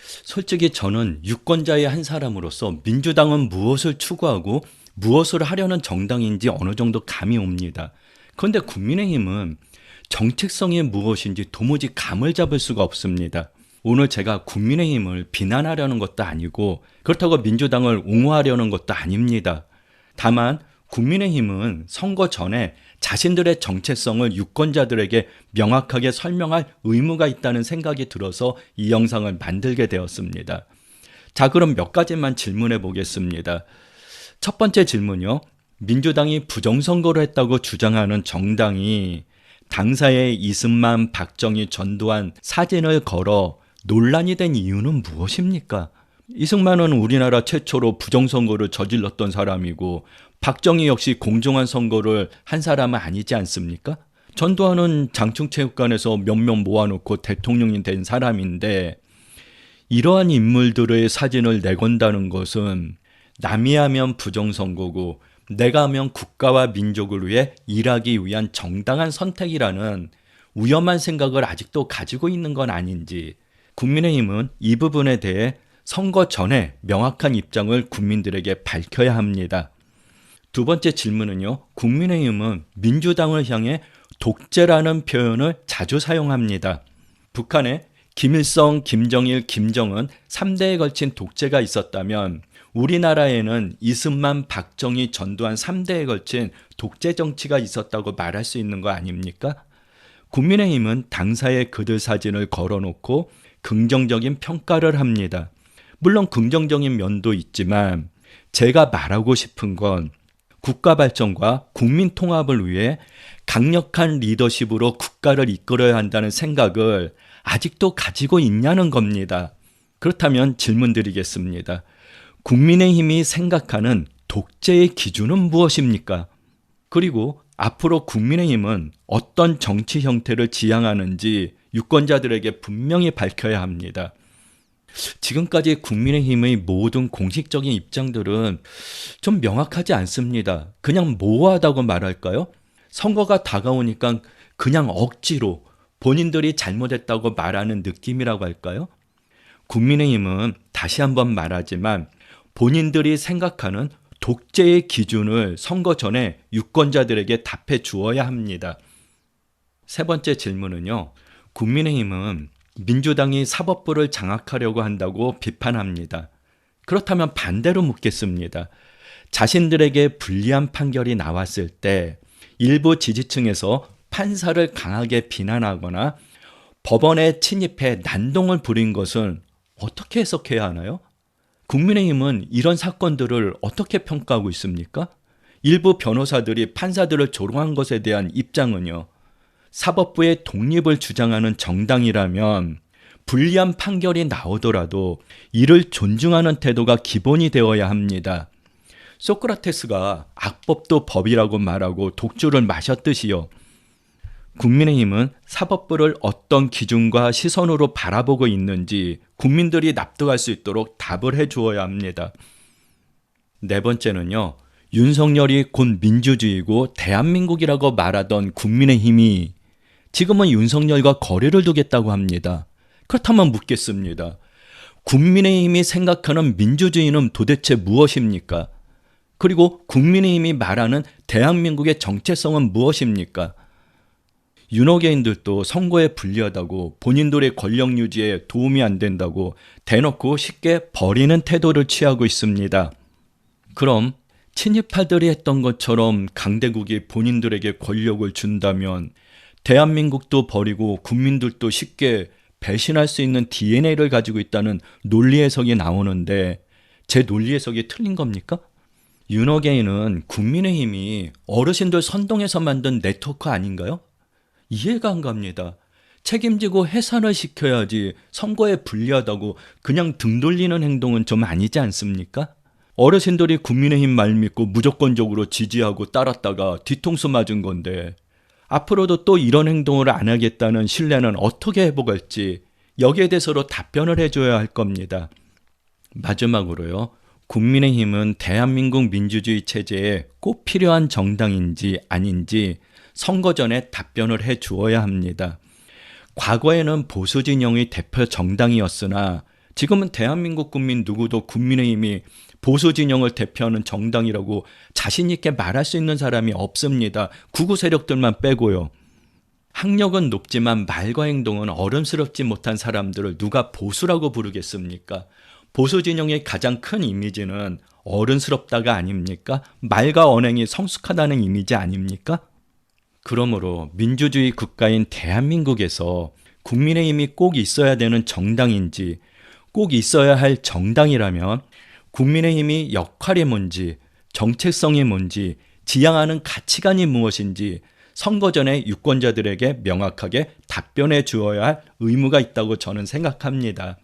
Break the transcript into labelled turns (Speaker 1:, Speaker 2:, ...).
Speaker 1: 솔직히 저는 유권자의 한 사람으로서 민주당은 무엇을 추구하고 무엇을 하려는 정당인지 어느 정도 감이 옵니다. 그런데 국민의힘은 정책성이 무엇인지 도무지 감을 잡을 수가 없습니다. 오늘 제가 국민의힘을 비난하려는 것도 아니고 그렇다고 민주당을 옹호하려는 것도 아닙니다. 다만 국민의힘은 선거 전에 자신들의 정체성을 유권자들에게 명확하게 설명할 의무가 있다는 생각이 들어서 이 영상을 만들게 되었습니다. 자, 그럼 몇 가지만 질문해 보겠습니다. 첫 번째 질문이요. 민주당이 부정선거를 했다고 주장하는 정당이 당사에 이승만, 박정희, 전두환 사진을 걸어 논란이 된 이유는 무엇입니까? 이승만은 우리나라 최초로 부정선거를 저질렀던 사람이고 박정희 역시 공정한 선거를 한 사람은 아니지 않습니까? 전두환은 장충체육관에서 몇 명 모아놓고 대통령이 된 사람인데 이러한 인물들의 사진을 내건다는 것은 남이 하면 부정선거고 내가 하면 국가와 민족을 위해 일하기 위한 정당한 선택이라는 위험한 생각을 아직도 가지고 있는 건 아닌지 국민의힘은 이 부분에 대해 선거 전에 명확한 입장을 국민들에게 밝혀야 합니다. 두 번째 질문은요. 국민의힘은 민주당을 향해 독재라는 표현을 자주 사용합니다. 북한에 김일성, 김정일, 김정은 3대에 걸친 독재가 있었다면 우리나라에는 이승만, 박정희, 전두환 3대에 걸친 독재 정치가 있었다고 말할 수 있는 거 아닙니까? 국민의힘은 당사에 그들 사진을 걸어놓고 긍정적인 평가를 합니다. 물론 긍정적인 면도 있지만 제가 말하고 싶은 건 국가 발전과 국민 통합을 위해 강력한 리더십으로 국가를 이끌어야 한다는 생각을 아직도 가지고 있냐는 겁니다. 그렇다면 질문 드리겠습니다. 국민의힘이 생각하는 독재의 기준은 무엇입니까? 그리고 앞으로 국민의힘은 어떤 정치 형태를 지향하는지 유권자들에게 분명히 밝혀야 합니다. 지금까지 국민의힘의 모든 공식적인 입장들은 좀 명확하지 않습니다. 그냥 모호하다고 말할까요? 선거가 다가오니까 그냥 억지로 본인들이 잘못했다고 말하는 느낌이라고 할까요? 국민의힘은 다시 한번 말하지만 본인들이 생각하는 독재의 기준을 선거 전에 유권자들에게 답해 주어야 합니다. 세 번째 질문은요. 국민의힘은 민주당이 사법부를 장악하려고 한다고 비판합니다. 그렇다면 반대로 묻겠습니다. 자신들에게 불리한 판결이 나왔을 때 일부 지지층에서 판사를 강하게 비난하거나 법원에 침입해 난동을 부린 것은 어떻게 해석해야 하나요? 국민의힘은 이런 사건들을 어떻게 평가하고 있습니까? 일부 변호사들이 판사들을 조롱한 것에 대한 입장은요. 사법부의 독립을 주장하는 정당이라면 불리한 판결이 나오더라도 이를 존중하는 태도가 기본이 되어야 합니다. 소크라테스가 악법도 법이라고 말하고 독주를 마셨듯이요. 국민의힘은 사법부를 어떤 기준과 시선으로 바라보고 있는지 국민들이 납득할 수 있도록 답을 해 주어야 합니다. 네 번째는요. 윤석열이 곧 민주주의고 대한민국이라고 말하던 국민의힘이 지금은 윤석열과 거리를 두겠다고 합니다. 그렇다면 묻겠습니다. 국민의힘이 생각하는 민주주의는 도대체 무엇입니까? 그리고 국민의힘이 말하는 대한민국의 정체성은 무엇입니까? 윤호개인들도 선거에 불리하다고 본인들의 권력 유지에 도움이 안 된다고 대놓고 쉽게 버리는 태도를 취하고 있습니다. 그럼 친일파들이 했던 것처럼 강대국이 본인들에게 권력을 준다면 대한민국도 버리고 국민들도 쉽게 배신할 수 있는 DNA를 가지고 있다는 논리 해석이 나오는데 제 논리 해석이 틀린 겁니까? 윤호개인은 국민의힘이 어르신들 선동해서 만든 네트워크 아닌가요? 이해가 안 갑니다. 책임지고 해산을 시켜야지 선거에 불리하다고 그냥 등 돌리는 행동은 좀 아니지 않습니까? 어르신들이 국민의힘 말 믿고 무조건적으로 지지하고 따랐다가 뒤통수 맞은 건데 앞으로도 또 이런 행동을 안 하겠다는 신뢰는 어떻게 회복할지 여기에 대해서도 답변을 해줘야 할 겁니다. 마지막으로요. 국민의힘은 대한민국 민주주의 체제에 꼭 필요한 정당인지 아닌지 선거 전에 답변을 해 주어야 합니다. 과거에는 보수 진영의 대표 정당이었으나 지금은 대한민국 국민 누구도 국민의힘이 보수 진영을 대표하는 정당이라고 자신 있게 말할 수 있는 사람이 없습니다. 극우 세력들만 빼고요. 학력은 높지만 말과 행동은 어른스럽지 못한 사람들을 누가 보수라고 부르겠습니까? 보수 진영의 가장 큰 이미지는 어른스럽다가 아닙니까? 말과 언행이 성숙하다는 이미지 아닙니까? 그러므로 민주주의 국가인 대한민국에서 국민의힘이 꼭 있어야 되는 정당인지, 꼭 있어야 할 정당이라면 국민의힘이 역할이 뭔지, 정체성이 뭔지, 지향하는 가치관이 무엇인지 선거 전에 유권자들에게 명확하게 답변해 주어야 할 의무가 있다고 저는 생각합니다.